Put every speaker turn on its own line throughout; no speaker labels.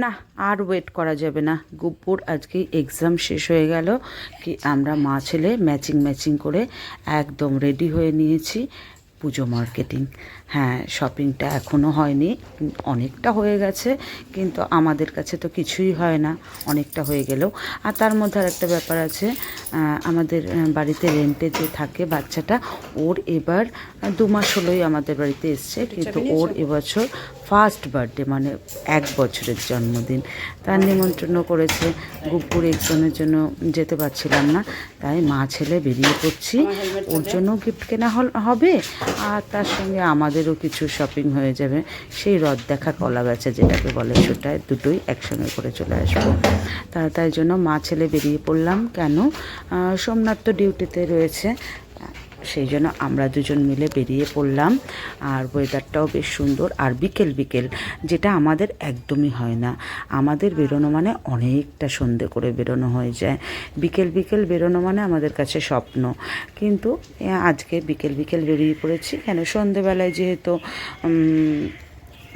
না আর ওয়েট করা যাবে না। গুব্বুর আজকে এক্সাম শেষ হয়ে গেল, কি আমরা মা ছেলে ম্যাচিং করে একদম রেডি হয়ে নিয়েছি পুজো মার্কেটিং। হ্যাঁ, শপিংটা এখনও হয়নি, অনেকটা হয়ে গেছে, কিন্তু আমাদের কাছে তো কিছুই হয় না অনেকটা হয়ে গেলেও। আর তার মধ্যে আর একটা ব্যাপার আছে, আমাদের বাড়িতে রেন্টে যে থাকে বাচ্চাটা, ওর এবার 2 মাস হলোই আমাদের বাড়িতে এসছে, কিন্তু ওর এবছর ফার্স্ট বার্থডে, মানে 1 বছরের জন্মদিন। তার নিমন্ত্রণ করেছে। গুব্বুর এক্সামের জন্য যেতে পারছিলাম না, তাই মা ছেলে বেরিয়ে পড়ছি। ওর জন্য গিফট কেনা হবে, আর তার সঙ্গে আমাদেরও কিছু শপিং হয়ে যাবে। সেই রথ দেখা কলা বেচা যেটাকে বলে, সেটায় দুটোই একসঙ্গে করে চলে আসবো। তাই জন্য মা ছেলে বেরিয়ে পড়লাম। কেন, সোমনাথ তো ডিউটিতে রয়েছে, সেই জন্য আমরা দুজন মিলে বেরিয়ে পড়লাম। আর ওয়েদারটাও বেশ সুন্দর। আর বিকেল যেটা আমাদের একদমই হয় না, আমাদের বেরোনো মানে অনেকটা সন্ধে করে বেরোনো হয়ে যায়। বিকেল বেরোনো মানে আমাদের কাছে স্বপ্ন। কিন্তু আজকে বিকেল বেরিয়ে পড়েছি। কেন, সন্ধেবেলায় যেহেতু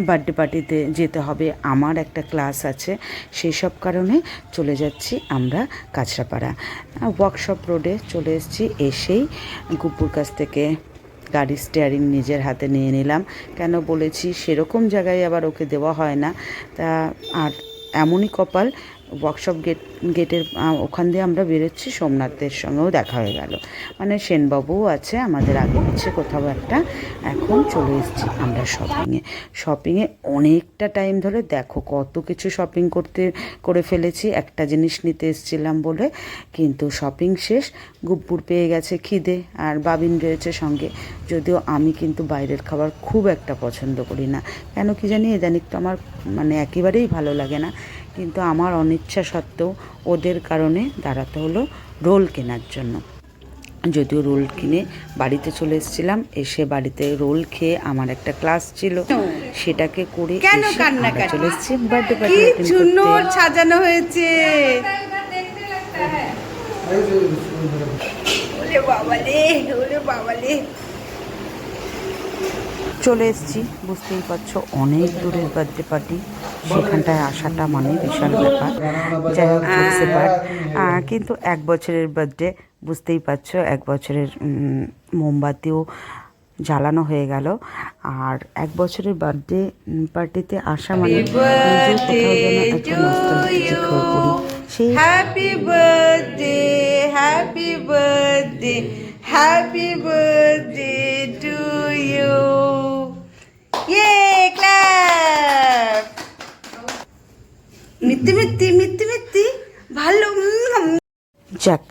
বার্থডে পার্টিতে যেতে হবে, আমার একটা ক্লাস আছে, সেই সব কারণে চলে যাচ্ছি আমরা কাঁচরাপাড়া ওয়ার্কশপ রোডে চলে এসেছি। এসেই গুব্বুর কাছ থেকে গাড়ির স্টিয়ারিং নিজের হাতে নিয়ে নিলাম। কেন বলেছি, সেরকম জায়গায় আবার ওকে দেওয়া হয় না। তা আর এমনই কপাল, ওয়ার্কশপ গেটের ওখান দিয়ে আমরা বেরোচ্ছি, সোমনাথের সঙ্গেও দেখা হয়ে গেল। মানে সেনবাবুও আছে আমাদের আগে পিছে কোথাও একটা। এখন চলে এসেছি আমরা শপিংয়ে অনেকটা টাইম ধরে। দেখো কত কিছু শপিং করে ফেলেছি, একটা জিনিস নিতে এসেছিলাম বলে। কিন্তু শপিং শেষ, গুব্বুর পেয়ে গেছে খিদে, আর বাবিন রয়েছে সঙ্গে। যদিও আমি কিন্তু বাইরের খাবার খুব একটা পছন্দ করি না, কেন কি জানি, ইদানিং তো আমার মানে একেবারেই ভালো লাগে না। কিন্তু আমার অনিচ্ছা সত্ত্বেও ওদের কারণে দাঁড়াতে হলো রোল কেনার জন্য। যদিও রোল কিনে বাড়িতে চলে এসেছিলাম, এসে বাড়িতে রোল খেয়ে আমার একটা ক্লাস ছিল, সেটাকে করে আমরা চলে এসেছি বার্থডে পার্টি
সাজানো হয়েছে।
চলে এসেছি, বুঝতেই পারছো অনেক দূরের বার্থডে পার্টি, সেখানটায় আসাটা মানে বিশাল ব্যাপার। যাই হোক, কিন্তু 1 বছরের বার্থডে, বুঝতেই পারছো 1 বছরের মোমবাতিও জ্বালানো হয়ে গেল। আর 1 বছরের বার্থডে পার্টিতে আসা মানে কোথাও যেন একটা নস্টালজিক হয়ে পড়ি। সেই
happy birthday, happy birthday, happy birthday to you. ইয়ে ক্ল্যাপ। মিত্তি ভালো।
যাক,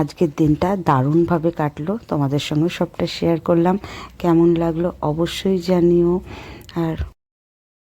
আজকের দিনটা দারুণভাবে কাটলো, তোমাদের সঙ্গে সবটা শেয়ার করলাম। কেমন লাগলো অবশ্যই জানিও। আর